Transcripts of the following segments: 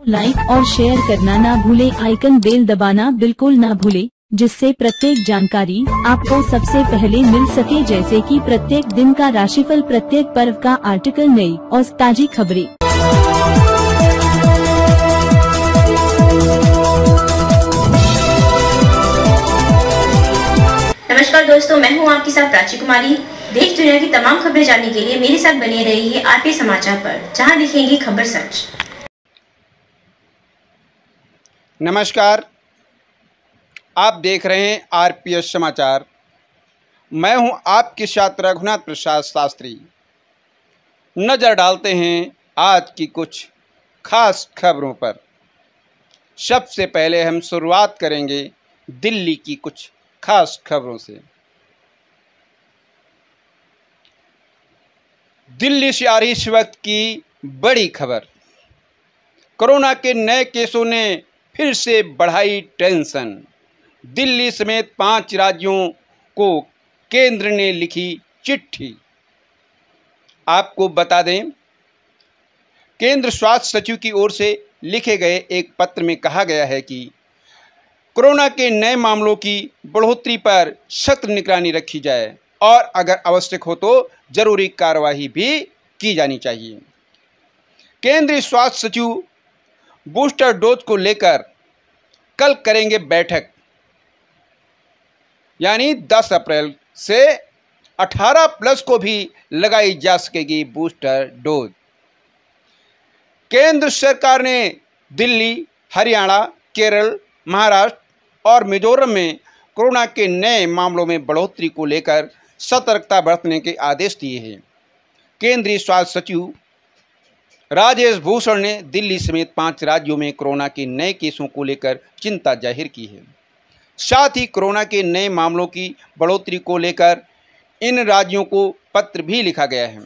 Like और share करना ना भूले, आइकन बेल दबाना बिल्कुल ना भूले, जिससे प्रत्येक जानकारी आपको सबसे पहले मिल सके, जैसे कि प्रत्येक दिन का राशिफल, प्रत्येक पर्व का आर्टिकल, नई और ताजी खबरें। नमस्कार दोस्तों, मैं हूं आपके साथ प्राची कुमारी। देश दुनिया की तमाम खबरें जानने के लिए मेरे साथ बने रहिए आरपीएस समाचार पर, जहां दिखेंगी खबर सच। नमस्कार, आप देख रहे हैं आरपीएस समाचार। मैं हूं आपके साथ रघुनाथ प्रसाद शास्त्री। नजर डालते हैं आज की कुछ खास खबरों पर। सबसे पहले हम शुरुआत करेंगे दिल्ली की कुछ खास खबरों से। दिल्ली से आ रही इस वक्त की बड़ी खबर। कोरोना के नए केसों ने फिर से बढ़ाई टेंशन। दिल्ली समेत 5 राज्यों को केंद्र ने लिखी चिट्ठी। आपको बता दें, केंद्र स्वास्थ्य सचिव की ओर से लिखे गए एक पत्र में कहा गया है कि कोरोना के नए मामलों की बढ़ोतरी पर सख्त निगरानी रखी जाए और अगर आवश्यक हो तो जरूरी कार्रवाई भी की जानी चाहिए। केंद्रीय स्वास्थ्य सचिव बूस्टर डोज को लेकर कल करेंगे बैठक, यानी 10 अप्रैल से 18 प्लस को भी लगाई जा सकेगी बूस्टर डोज। केंद्र सरकार ने दिल्ली, हरियाणा, केरल, महाराष्ट्र और मिजोरम में कोरोना के नए मामलों में बढ़ोतरी को लेकर सतर्कता बरतने के आदेश दिए हैं। केंद्रीय स्वास्थ्य सचिव राजेश भूषण ने दिल्ली समेत 5 राज्यों में कोरोना के नए केसों को लेकर चिंता जाहिर की है। साथ ही कोरोना के नए मामलों की बढ़ोतरी को लेकर इन राज्यों को पत्र भी लिखा गया है।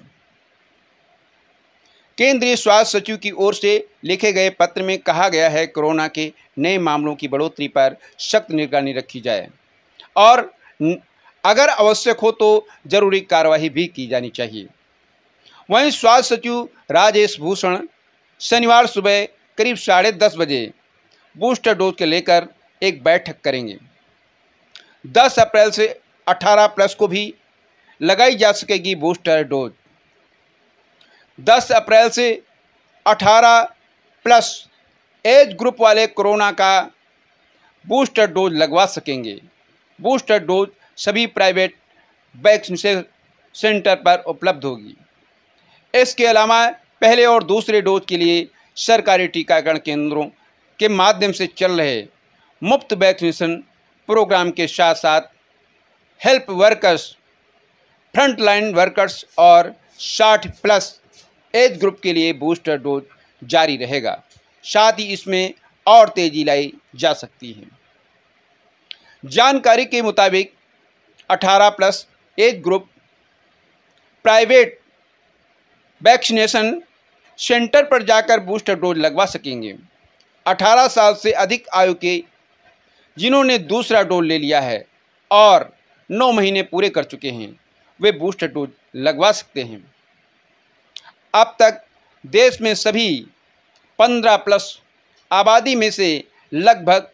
केंद्रीय स्वास्थ्य सचिव की ओर से लिखे गए पत्र में कहा गया है, कोरोना के नए मामलों की बढ़ोतरी पर सख्त निगरानी रखी जाए और अगर आवश्यक हो तो जरूरी कार्रवाई भी की जानी चाहिए। वहीं स्वास्थ्य सचिव राजेश भूषण शनिवार सुबह करीब 10:30 बजे बूस्टर डोज के लेकर एक बैठक करेंगे। 10 अप्रैल से 18 प्लस को भी लगाई जा सकेगी बूस्टर डोज। 10 अप्रैल से 18 प्लस एज ग्रुप वाले कोरोना का बूस्टर डोज लगवा सकेंगे। बूस्टर डोज सभी प्राइवेट वैक्सीनेशन सेंटर पर उपलब्ध होगी। इसके अलावा पहले और दूसरे डोज के लिए सरकारी टीकाकरण केंद्रों के माध्यम से चल रहे मुफ्त वैक्सीनेशन प्रोग्राम के साथ साथ हेल्प वर्कर्स, फ्रंटलाइन वर्कर्स और 60 प्लस एज ग्रुप के लिए बूस्टर डोज जारी रहेगा। साथ ही इसमें और तेजी लाई जा सकती है। जानकारी के मुताबिक 18 plus age group private vaccination centre पर जाकर बूस्टर डोज लगवा सकेंगे। 18 साल से अधिक आयु के जिन्होंने दूसरा डोज ले लिया है और 9 महीने पूरे कर चुके हैं, वे बूस्टर डोज लगवा सकते हैं। अब तक देश में सभी 15 प्लस आबादी में से लगभग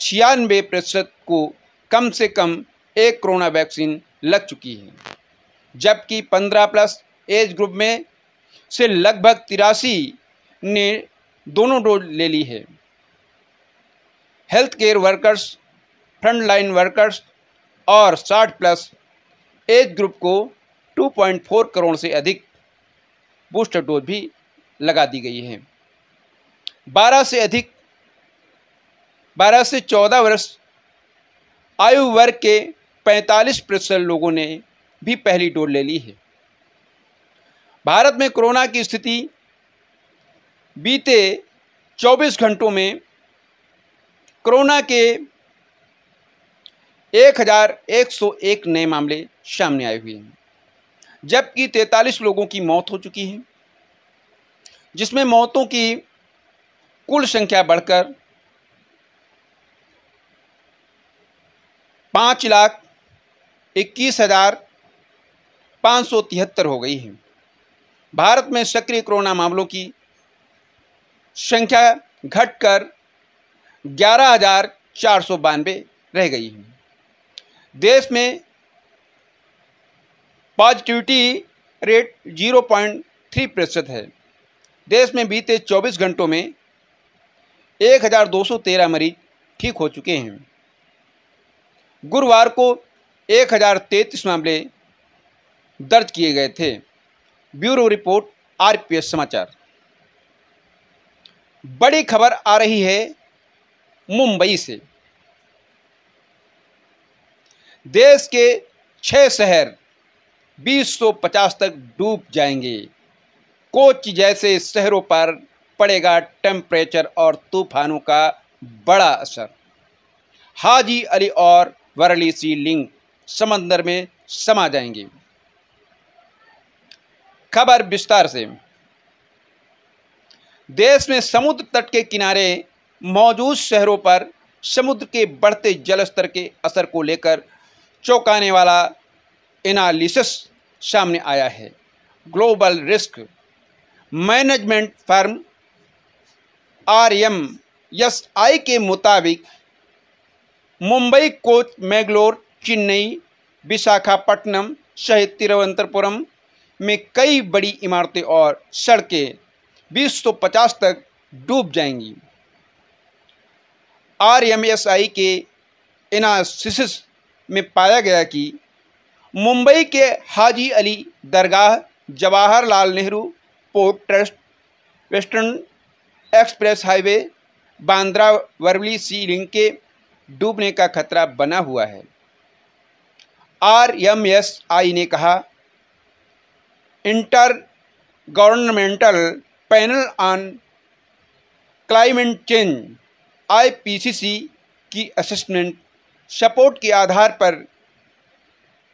96% को कम से कम एक कोरोना वैक्सीन लग चुकी है, जबकि 15 प्लस एज ग्रुप में से लगभग 83 ने दोनों डोज ले ली है। Health care workers, frontline workers और 60 प्लस एज ग्रुप को 2.4 करोड़ से अधिक बूस्टर डोज भी लगा दी गई है। 12 से 14 वर्ष आयु वर्ग के 45% लोगों ने भी पहली डोज ले ली है। भारत में कोरोना की स्थिति बीते 24 घंटों में कोरोना के 1101 नए मामले सामने आए हुए हैं, जबकि 43 लोगों की मौत हो चुकी है, जिसमें मौतों की कुल संख्या बढ़कर 5,21,573 हो गई है। भारत में सक्रिय कोरोना मामलों की संख्या घटकर 11,492 रह गई है। देश में पॉजिटिविटी रेट 0.3% है। देश में बीते 24 घंटों में 1,213 मरीज ठीक हो चुके हैं। गुरुवार को 1,033 मामले दर्ज किए गए थे। ब्यूरो रिपोर्ट, आरपीएस समाचार। बड़ी खबर आ रही है मुंबई से। देश के 6 शहर 2050 तक डूब जाएंगे। कोच्चि जैसे शहरों पर पड़ेगा टेम्परेचर और तूफानों का बड़ा असर। हाजी अली और वर्ली सी लिंक समंदर में समा जाएंगे। खबर विस्तार से। देश में समुद्र तट के किनारे मौजूद शहरों पर समुद्र के बढ़ते जलस्तर के असर को लेकर चौंकाने वाला एनालिसिस सामने आया है। Global risk management firm RMSI के मुताबिक मुंबई, कोच, मैंगलोर, चेन्नई, विशाखापट्टनम सहित तिरुवनंतपुरम में कई बड़ी इमारतें और सड़कें 2050 तक डूब जाएंगी। RMSI के एनालिसिस में पाया गया कि मुंबई के Haji Ali Dargah, Jawaharlal Nehru Port Trust, Western Express Highway, Bandra Worli Sea Link के डूबने का खतरा बना हुआ है। RMSI ने कहा, inter governmental panel on climate change IPCC की असेसमेंट सपोर्ट के आधार पर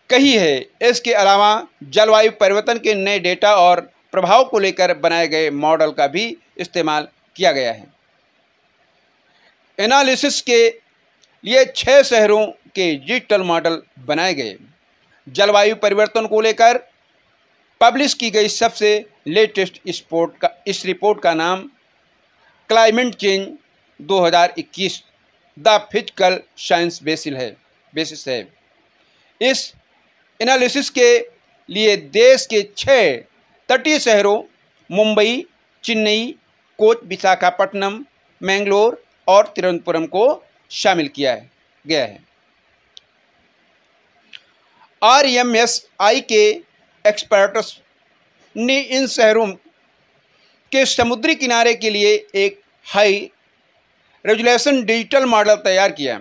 कही है। इसके अलावा जलवायु परिवर्तन के नए डेटा और प्रभाव को लेकर बनाए गए मॉडल का भी इस्तेमाल किया गया है। एनालिसिस के लिए 6 शहरों के डिजिटल मॉडल बनाए गए। जलवायु परिवर्तन को लेकर पब्लिश की गई सबसे लेटेस्ट इस रिपोर्ट का नाम climate change 2021 the physical science basis है। इस एनालिसिस के लिए देश के 6 तटीय शहरों मुंबई, चेन्नई, कोच, विशाखापट्टनम, मैंगलोर और तिरुवनंतपुरम को शामिल किया गया है। RMSI के एक्सपर्ट्स ने इन शहरों के समुद्री किनारे के लिए एक हाई रेजोल्यूशन डिजिटल मॉडल तैयार किया।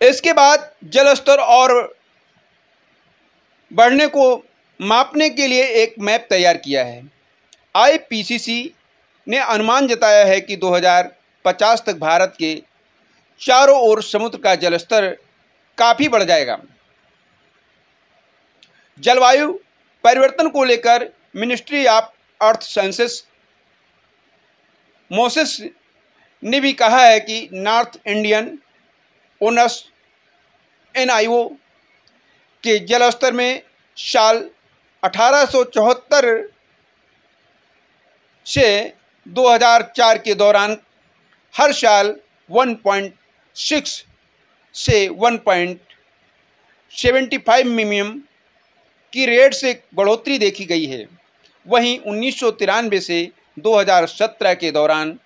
इसके बाद जलस्तर और बढ़ने को मापने के लिए एक मैप तैयार किया है। IPCC ने अनुमान जताया है कि 2050 तक भारत के चारों ओर समुद्र का जलस्तर काफ़ी बढ़ जाएगा। जलवायु परिवर्तन को लेकर ministry of earth sciences Moses ने भी कहा है कि नॉर्थ इंडियन ओनस NIO के जलस्तर में साल 1874 से 2004 के दौरान हर साल 1.6 से 1.75 मिलियन की रेट से बढ़ोतरी देखी गई है। वहीं 1993 से 2017 के दौरान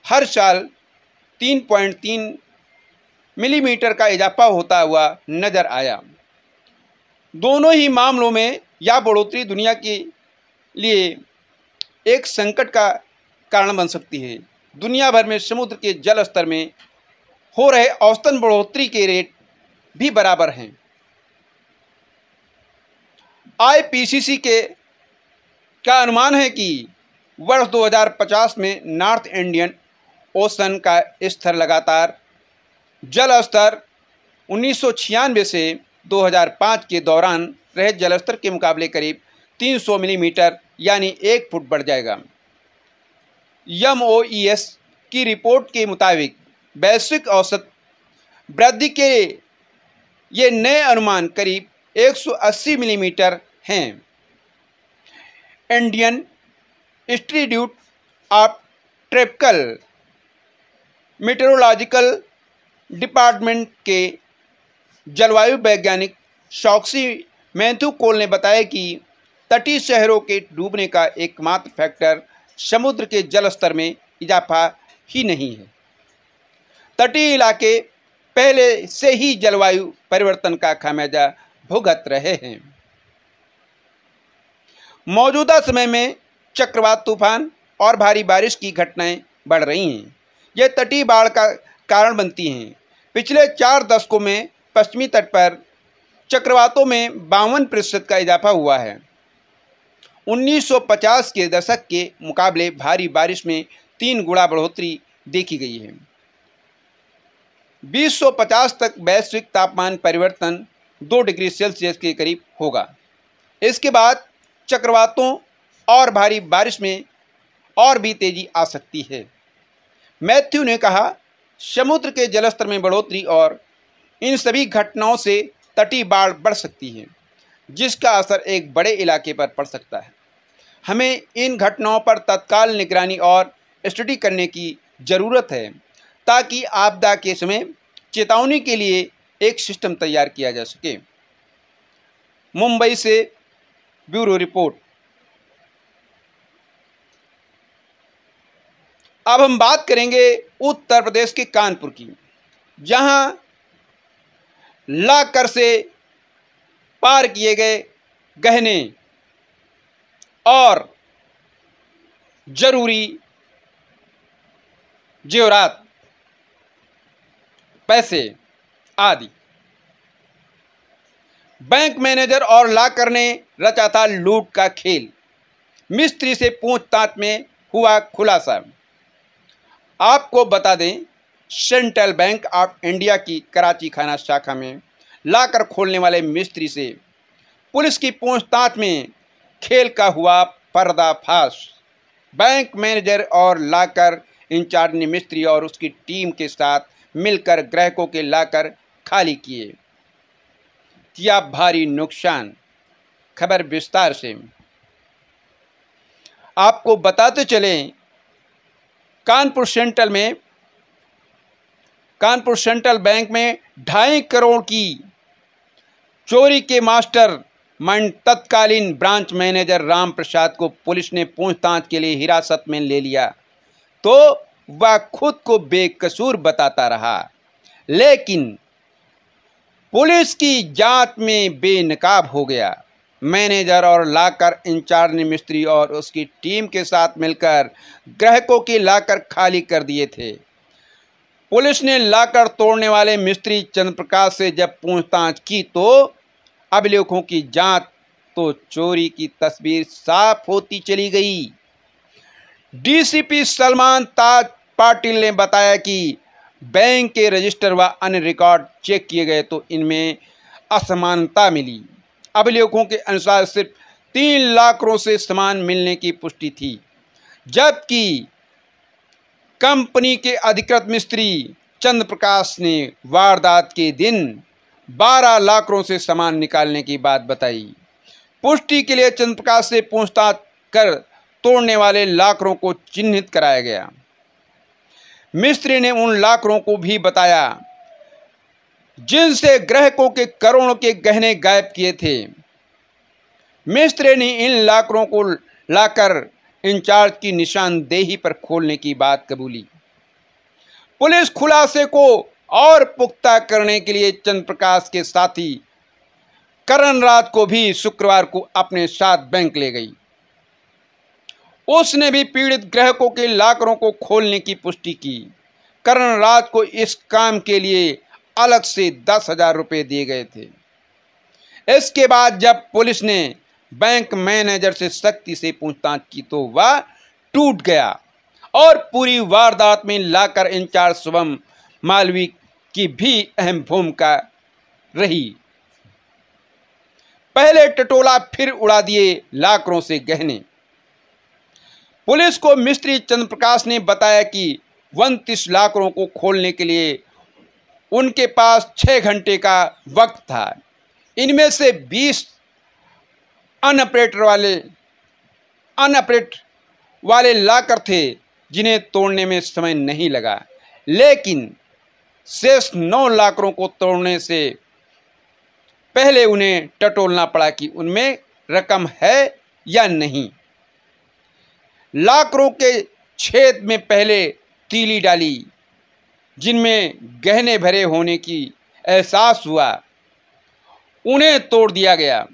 हर साल 3.3 मिलीमीटर का इजाफा होता हुआ नजर आया। दोनों ही मामलों में यह बढ़ोतरी दुनिया के लिए एक संकट का कारण बन सकती है। दुनिया भर में समुद्र के जल स्तर में हो रहे औसतन बढ़ोतरी के रेट भी बराबर हैं। IPCC का अनुमान है कि वर्ष 2050 में नॉर्थ इंडियन ओशन का स्तर लगातार जल स्तर 1996 से 2005 के दौरान रहे जलस्तर के मुकाबले करीब 300 मिलीमीटर यानी 1 फुट बढ़ जाएगा। MOES की रिपोर्ट के मुताबिक वैश्विक औसत वृद्धि के ये नए अनुमान करीब 180 मिलीमीटर हैं। Indian institute of tropical meteorological department के जलवायु वैज्ञानिक शॉक्सी मैथ्यूकोल ने बताया कि तटीय शहरों के डूबने का एकमात्र फैक्टर समुद्र के जल स्तर में इजाफा ही नहीं है। तटीय इलाके पहले से ही जलवायु परिवर्तन का खामियाजा भुगत रहे हैं। मौजूदा समय में चक्रवात, तूफान और भारी बारिश की घटनाएं बढ़ रही हैं। यह तटीय बाढ़ का कारण बनती हैं। पिछले 4 दशकों में पश्चिमी तट पर चक्रवातों में 52% का इजाफा हुआ है। 1950 के दशक के मुकाबले भारी बारिश में 3 गुना बढ़ोतरी देखी गई है। 2050 तक वैश्विक तापमान परिवर्तन 2 डिग्री सेल्सियस के करीब होगा। इसके बाद चक्रवातों और भारी बारिश में और भी तेजी आ सकती है। मैथ्यू ने कहा, समुद्र के जलस्तर में बढ़ोतरी और इन सभी घटनाओं से तटीय बाढ़ बढ़ सकती है, जिसका असर एक बड़े इलाके पर पड़ सकता है। हमें इन घटनाओं पर तत्काल निगरानी और स्टडी करने की ज़रूरत है ताकि आपदा के समय चेतावनी के लिए एक सिस्टम तैयार किया जा सके। मुंबई से ब्यूरो रिपोर्ट। अब हम बात करेंगे उत्तर प्रदेश के कानपुर की, जहां लॉकर से पार किए गए गहने और जरूरी जेवरात, पैसे आदि। बैंक मैनेजर और लॉकर ने रचा था लूट का खेल। मिस्त्री से पूछताछ में हुआ खुलासा। आपको बता दें, सेंट्रल बैंक ऑफ इंडिया की कराची खाना शाखा में लॉकर खोलने वाले मिस्त्री से पुलिस की पूछताछ में खेल का हुआ पर्दाफाश। बैंक मैनेजर और लॉकर इंचार्ज ने मिस्त्री और उसकी टीम के साथ मिलकर ग्राहकों के लॉकर खाली किया भारी नुकसान। खबर विस्तार से। आपको बताते चलें, कानपुर सेंट्रल बैंक में 2.5 करोड़ की चोरी के मास्टर माइंड तत्कालीन ब्रांच मैनेजर राम प्रसाद को पुलिस ने पूछताछ के लिए हिरासत में ले लिया तो वह खुद को बेकसूर बताता रहा, लेकिन पुलिस की जांच में बेनकाब हो गया। मैनेजर और लॉकर इंचार्ज ने मिस्त्री और उसकी टीम के साथ मिलकर ग्राहकों के लॉकर खाली कर दिए थे। पुलिस ने लॉकर तोड़ने वाले मिस्त्री चंद्रप्रकाश से जब पूछताछ की तो अभिलेखों की जांच तो चोरी की तस्वीर साफ होती चली गई। डीसीपी सलमान ताज पाटिल ने बताया कि बैंक के रजिस्टर व अन्य रिकॉर्ड चेक किए गए तो इनमें असमानता मिली। अभिलेखों के अनुसार सिर्फ 3 लॉकरों से सामान मिलने की पुष्टि थी, जबकि कंपनी के अधिकृत मिस्त्री चंद्र प्रकाश ने वारदात के दिन 12 लॉकरों से सामान निकालने की बात बताई। पुष्टि के लिए चंद्र प्रकाश से पूछताछ कर तोड़ने वाले लॉकरों को चिन्हित कराया गया। मिस्त्री ने उन लॉकरों को भी बताया जिनसे ग्राहकों के करोड़ों के गहने गायब किए थे। मिस्त्री ने इन लॉकरों को लॉकर इंचार्ज की निशानदेही पर खोलने की बात कबूली। पुलिस खुलासे को और पुख्ता करने के लिए चंद्र प्रकाश के साथी करण रात को भी शुक्रवार को अपने साथ बैंक ले गई। उसने भी पीड़ित ग्राहकों के लॉकरों को खोलने की पुष्टि की। करण रात को इस काम के लिए अलग से 10,000 रुपये दिए गए थे। इसके बाद जब पुलिस ने बैंक मैनेजर से सख्ती से पूछताछ की तो वह टूट गया और पूरी वारदात में लॉकर इंचार्ज शुभम मालवी की भी अहम भूमिका रही। पहले टटोला फिर उड़ा दिए लॉकरों से गहने। पुलिस को मिस्त्री चंद्र प्रकाश ने बताया कि 29 लॉकरों को खोलने के लिए उनके पास 6 घंटे का वक्त था। इनमें से 20 अनऑपरेट वाले लॉकर थे जिन्हें तोड़ने में समय नहीं लगा, लेकिन शेष 9 लॉकरों को तोड़ने से पहले उन्हें टटोलना पड़ा कि उनमें रकम है या नहीं। लॉकरों के छेद में पहले तीली डाली, जिनमें गहने भरे होने की एहसास हुआ, उन्हें तोड़ दिया गया।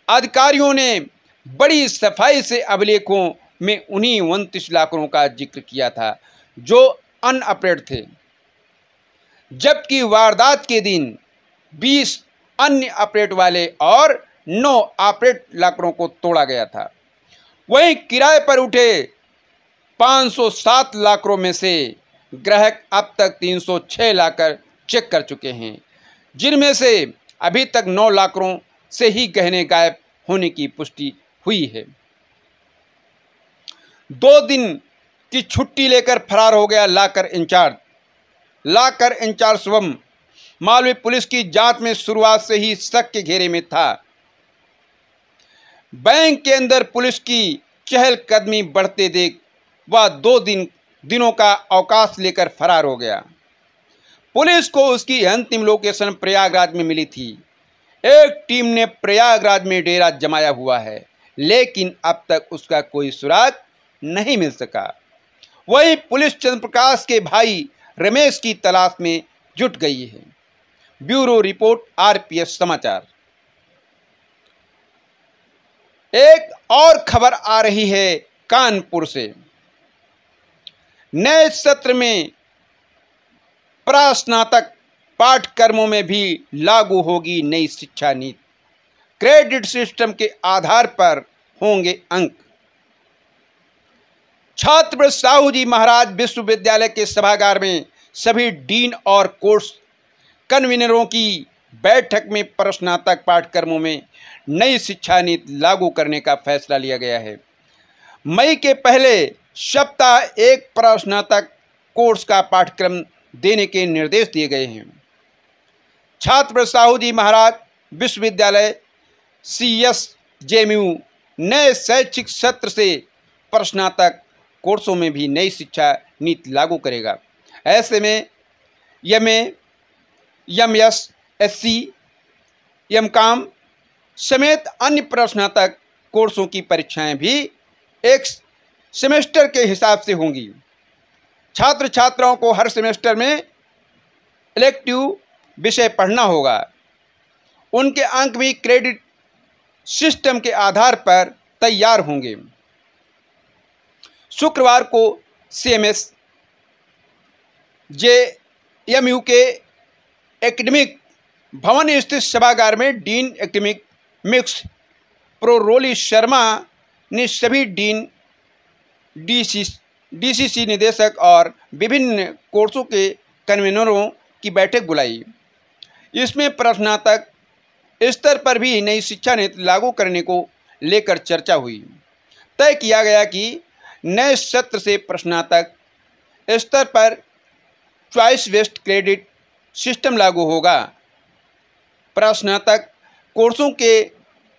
अधिकारियों ने बड़ी सफाई से अभिलेखों में उन्हीं 29 लॉकरों का जिक्र किया था जो अनऑपरेट थे, जबकि वारदात के दिन 20 अन्य ऑपरेट वाले और 9 ऑपरेट लॉकरों को तोड़ा गया था। वहीं किराए पर उठे 507 लॉकरों में से ग्राहक अब तक 306 लॉकर चेक कर चुके हैं, जिनमें से अभी तक 9 लॉकरों से ही गहने गायब होने की पुष्टि हुई है। 2 दिन की छुट्टी लेकर फरार हो गया locker in charge. Locker in charge Shubham Malviya police की जांच में शुरुआत से ही शक के घेरे में था। बैंक के अंदर पुलिस की चहलकदमी बढ़ते देख वह 2 दिनों का अवकाश लेकर फरार हो गया। पुलिस को उसकी अंतिम लोकेशन प्रयागराज में मिली थी। एक टीम ने प्रयागराज में डेरा जमाया हुआ है, लेकिन अब तक उसका कोई सुराग नहीं मिल सका। वहीं पुलिस चंद्रप्रकाश के भाई रमेश की तलाश में जुट गई है। ब्यूरो रिपोर्ट, आरपीएस समाचार। एक और खबर आ रही है कानपुर से। नए सत्र में प्रास्नातक पाठ्यक्रमों में भी लागू होगी नई शिक्षा नीति। क्रेडिट सिस्टम के आधार पर होंगे अंक। छात्र साहू जी महाराज विश्वविद्यालय के सभागार में सभी डीन और कोर्स कन्वीनरों की बैठक में प्रस्नातक पाठ्यक्रमों में नई शिक्षा नीति लागू करने का फैसला लिया गया है। मई के पहले सप्ताह एक प्रस्नातक कोर्स का पाठ्यक्रम देने के निर्देश दिए गए हैं। छात्र साहू जी महाराज विश्वविद्यालय CSJMU नए शैक्षिक सत्र से प्रस्नातक कोर्सों में भी नई शिक्षा नीति लागू करेगा। ऐसे में MA, MS, SC, MCOM समेत अन्य प्रस्नातक कोर्सों की परीक्षाएं भी एक सेमेस्टर के हिसाब से होंगी। छात्र छात्राओं को हर सेमेस्टर में इलेक्टिव विषय पढ़ना होगा। उनके अंक भी क्रेडिट सिस्टम के आधार पर तैयार होंगे। शुक्रवार को CMS JMU के एकेडमिक भवन स्थित सभागार में डीन एकेडमिक मिक्स प्रोरोली शर्मा ने सभी डीन DCC निदेशक और विभिन्न कोर्सों के कन्वीनरों की बैठक बुलाई। इसमें प्रस्नातक स्तर पर भी नई शिक्षा नीति लागू करने को लेकर चर्चा हुई। तय किया गया कि नए सत्र से प्रस्नातक स्तर पर चॉइस बेस्ड क्रेडिट सिस्टम लागू होगा। प्रस्नातक कोर्सों के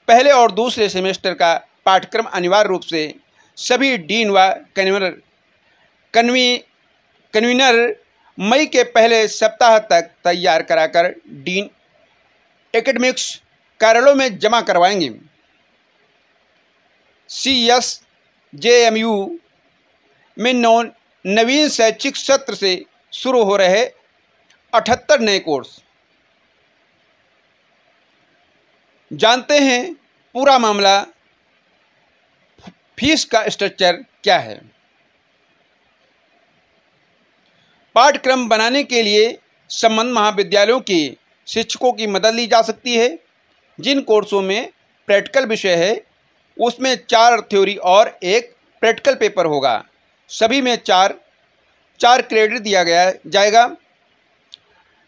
पहले और दूसरे सेमेस्टर का पाठ्यक्रम अनिवार्य रूप से सभी डीन व कन्वीनर मई के पहले सप्ताह तक तैयार कराकर डीन एकेडमिक्स कार्यालयों में जमा करवाएंगे। CSJMU में नवीन शैक्षिक सत्र से शुरू हो रहे 78 नए कोर्स। जानते हैं पूरा मामला, फीस का स्ट्रक्चर क्या है। पाठ्यक्रम बनाने के लिए संबद्ध महाविद्यालयों के शिक्षकों की मदद ली जा सकती है। जिन कोर्सों में प्रैक्टिकल विषय है उसमें 4 थ्योरी और 1 प्रैक्टिकल पेपर होगा। सभी में 4 क्रेडिट दिया जाएगा।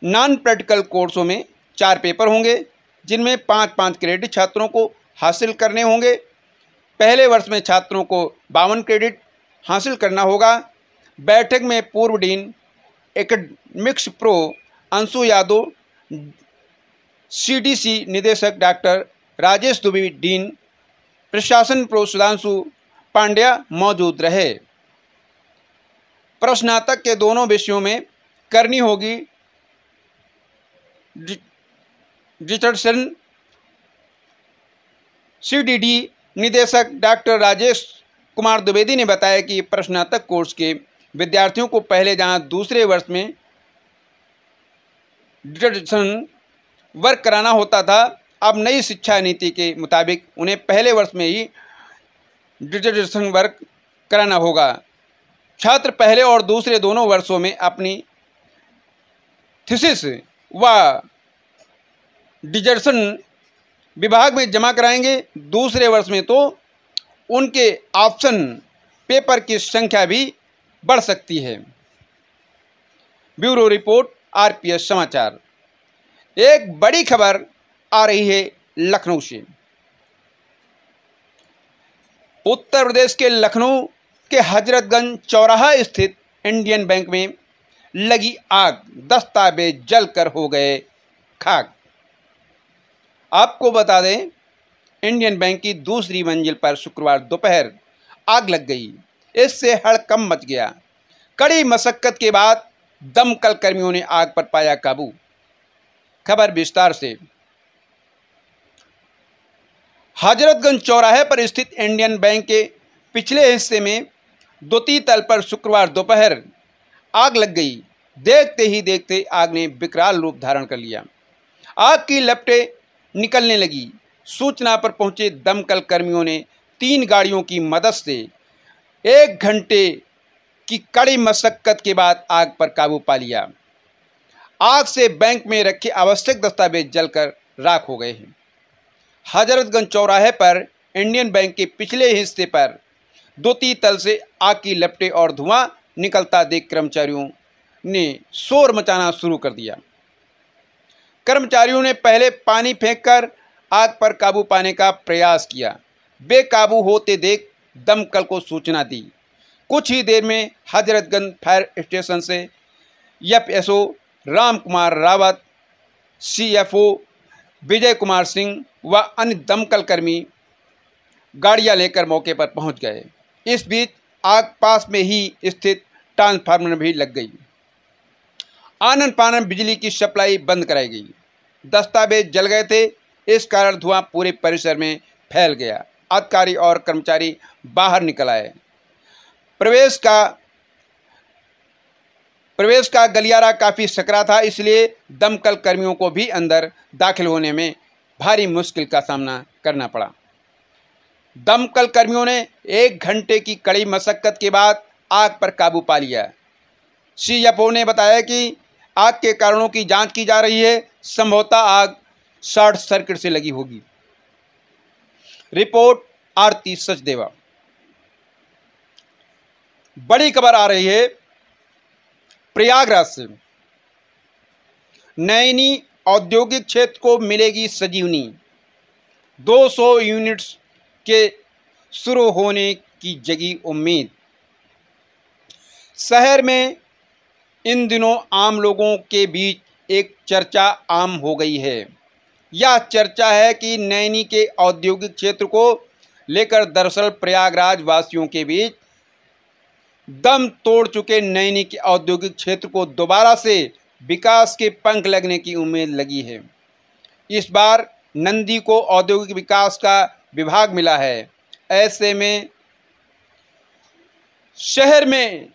नॉन प्रैक्टिकल कोर्सों में 4 पेपर होंगे, जिनमें 5-5 क्रेडिट छात्रों को हासिल करने होंगे। पहले वर्ष में छात्रों को 52 क्रेडिट हासिल करना होगा। बैठक में पूर्व dean academics pro Anshu Yadav, CDC निदेशक डॉक्टर राजेश दुबे, डीन प्रशासन प्रो सुधांशु पांड्या मौजूद रहे। प्रश्नातक के दोनों विषयों में करनी होगी। रिचर्डसन सीडीडी निदेशक डॉक्टर राजेश कुमार द्विवेदी ने बताया कि प्रश्नातक कोर्स के विद्यार्थियों को पहले जहां दूसरे वर्ष में डिसर्टेशन वर्क कराना होता था, अब नई शिक्षा नीति के मुताबिक उन्हें पहले वर्ष में ही डिसर्टेशन वर्क कराना होगा। छात्र पहले और दूसरे दोनों वर्षों में अपनी थीसिस व डिसर्टेशन विभाग में जमा कराएंगे। दूसरे वर्ष में तो उनके ऑप्शन पेपर की संख्या भी बढ़ सकती है। ब्यूरो रिपोर्ट, आरपीएस समाचार। एक बड़ी खबर आ रही है लखनऊ से। उत्तर प्रदेश के लखनऊ के हजरतगंज चौराहा स्थित इंडियन बैंक में लगी आग, दस्तावेज जलकर हो गए खाक। आपको बता दें, इंडियन बैंक की दूसरी मंजिल पर शुक्रवार दोपहर आग लग गई। इससे हड़कंप मच गया। कड़ी मशक्कत के बाद दमकल कर्मियों ने आग पर पाया काबू। खबर विस्तार से। हजरतगंज चौराहे पर स्थित इंडियन बैंक के पिछले हिस्से में द्वितीय तल पर शुक्रवार दोपहर आग लग गई। देखते ही देखते आग ने विकराल रूप धारण कर लिया। आग की लपटें निकलने लगी। सूचना पर पहुंचे दमकल कर्मियों ने 3 गाड़ियों की मदद से 1 घंटे की कड़ी मशक्कत के बाद आग पर काबू पा लिया। आग से बैंक में रखे आवश्यक दस्तावेज जलकर राख हो गए हैं। हजरतगंज चौराहे पर इंडियन बैंक के पिछले हिस्से पर द्वितीय तल से आग की लपटें और धुआं निकलता देख कर्मचारियों ने शोर मचाना शुरू कर दिया। कर्मचारियों ने पहले पानी फेंककर आग पर काबू पाने का प्रयास किया। बेकाबू होते देख दमकल को सूचना दी। कुछ ही देर में हजरतगंज फायर स्टेशन से एफएसओ राम कुमार रावत, सीएफओ विजय कुमार सिंह व अन्य दमकल कर्मी गाड़ियां लेकर मौके पर पहुंच गए। इस बीच आग पास में ही स्थित ट्रांसफार्मर में भी लग गई। आनन फानन बिजली की सप्लाई बंद कराई गई। दस्तावेज जल गए थे। इस कारण धुआं पूरे परिसर में फैल गया। अधिकारी और कर्मचारी बाहर निकल आए। प्रवेश का गलियारा काफ़ी सकरा था, इसलिए दमकल कर्मियों को भी अंदर दाखिल होने में भारी मुश्किल का सामना करना पड़ा। दमकल कर्मियों ने 1 घंटे की कड़ी मशक्कत के बाद आग पर काबू पा लिया। सीएफओ ने बताया कि आग के कारणों की जांच की जा रही है। संभवतः आग शॉर्ट सर्किट से लगी होगी। रिपोर्ट, आरती सचदेवा। बड़ी खबर आ रही है प्रयागराज से। नैनी औद्योगिक क्षेत्र को मिलेगी सजीवनी। 200 यूनिट्स के शुरू होने की जगी उम्मीद। शहर में इन दिनों आम लोगों के बीच एक चर्चा आम हो गई है। यह चर्चा है कि नैनी के औद्योगिक क्षेत्र को लेकर दरअसल प्रयागराज वासियों के बीच दम तोड़ चुके नैनी के औद्योगिक क्षेत्र को दोबारा से विकास के पंख लगने की उम्मीद लगी है। इस बार नंदी को औद्योगिक विकास का विभाग मिला है। ऐसे में शहर में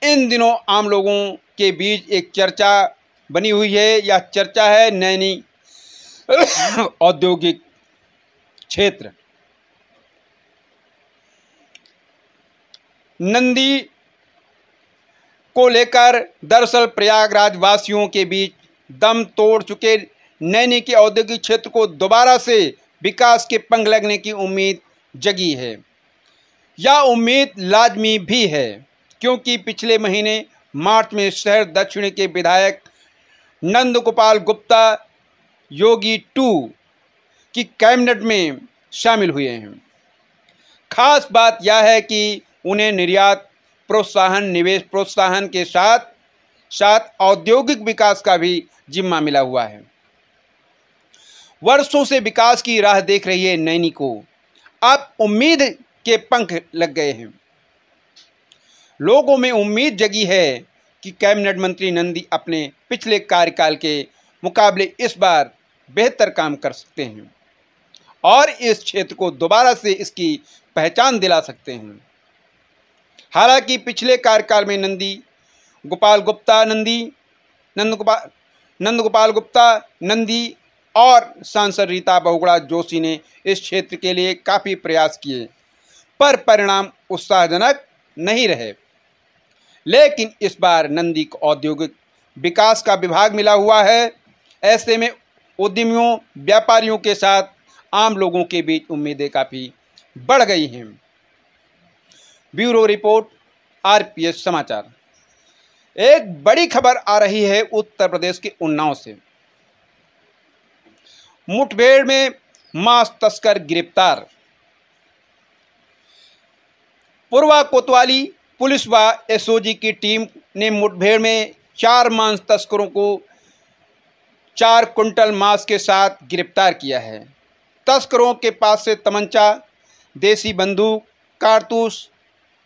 इन दिनों आम लोगों के बीच एक चर्चा बनी हुई है। यह चर्चा है नैनी औद्योगिक क्षेत्र। नंदी को लेकर दरअसल प्रयागराज वासियों के बीच दम तोड़ चुके नैनी के औद्योगिक क्षेत्र को दोबारा से विकास के पंख लगने की उम्मीद जगी है। यह उम्मीद लाजमी भी है, क्योंकि पिछले महीने मार्च में शहर दक्षिण के विधायक नंद गोपाल गुप्ता योगी 2 की कैबिनेट में शामिल हुए हैं। खास बात यह है कि उन्हें निर्यात प्रोत्साहन, निवेश प्रोत्साहन के साथ साथ औद्योगिक विकास का भी जिम्मा मिला हुआ है। वर्षों से विकास की राह देख रही है नैनी को अब उम्मीद के पंख लग गए हैं। लोगों में उम्मीद जगी है कि कैबिनेट मंत्री नंदी अपने पिछले कार्यकाल के मुकाबले इस बार बेहतर काम कर सकते हैं और इस क्षेत्र को दोबारा से इसकी पहचान दिला सकते हैं। हालांकि पिछले कार्यकाल में नंदगोपाल गुप्ता नंदी और सांसद रीता बहुगुणा जोशी ने इस क्षेत्र के लिए काफ़ी प्रयास किए, पर परिणाम उत्साहजनक नहीं रहे। लेकिन इस बार नंदी को औद्योगिक विकास का विभाग मिला हुआ है। ऐसे में उद्यमियों, व्यापारियों के साथ आम लोगों के बीच उम्मीदें काफ़ी बढ़ गई हैं। ब्यूरो रिपोर्ट, आरपीएस समाचार। एक बड़ी खबर आ रही है उत्तर प्रदेश के उन्नाव से। मुठभेड़ में मांस तस्कर गिरफ्तार। पूर्वा कोतवाली पुलिस व एसओजी की टीम ने मुठभेड़ में 4 मांस तस्करों को 4 कुंटल मांस के साथ गिरफ्तार किया है। तस्करों के पास से तमंचा, देसी बंदूक, कारतूस,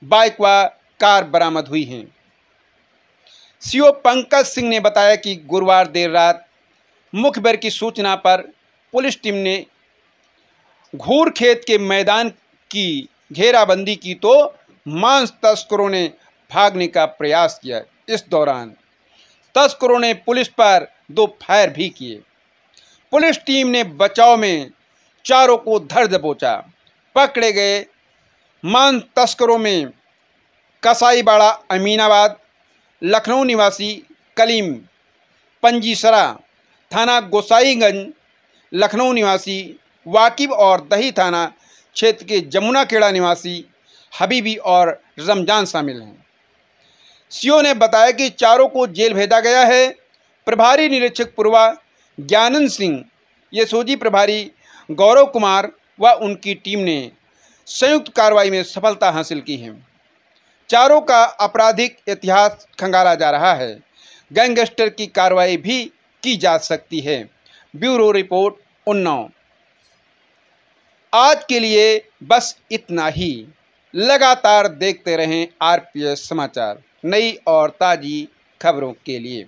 बाइक व कार बरामद हुई हैं। सीओ पंकज सिंह ने बताया कि गुरुवार देर रात मुखबिर की सूचना पर पुलिस टीम ने घूर खेत के मैदान की घेराबंदी की तो मांस तस्करों ने भागने का प्रयास किया। इस दौरान तस्करों ने पुलिस पर 2 फायर भी किए। पुलिस टीम ने बचाव में चारों को धर दबोचा। पकड़े गए मांस तस्करों में कसाईबाड़ा अमीनाबाद, लखनऊ निवासी कलीम, पंजीसरा थाना गोसाईगंज, लखनऊ निवासी वाकिब और दही थाना क्षेत्र के जमुना खेड़ा निवासी हबीबी और रमजान शामिल हैं। सीओ ने बताया कि चारों को जेल भेजा गया है। प्रभारी निरीक्षक पूर्वा ज्ञानंद सिंह, एसओजी प्रभारी गौरव कुमार व उनकी टीम ने संयुक्त कार्रवाई में सफलता हासिल की है। चारों का आपराधिक इतिहास खंगाला जा रहा है। गैंगस्टर की कार्रवाई भी की जा सकती है। Bureau report, Unnao. आज के लिए बस इतना ही। लगातार देखते रहें आरपीएस समाचार, नई और ताज़ी खबरों के लिए।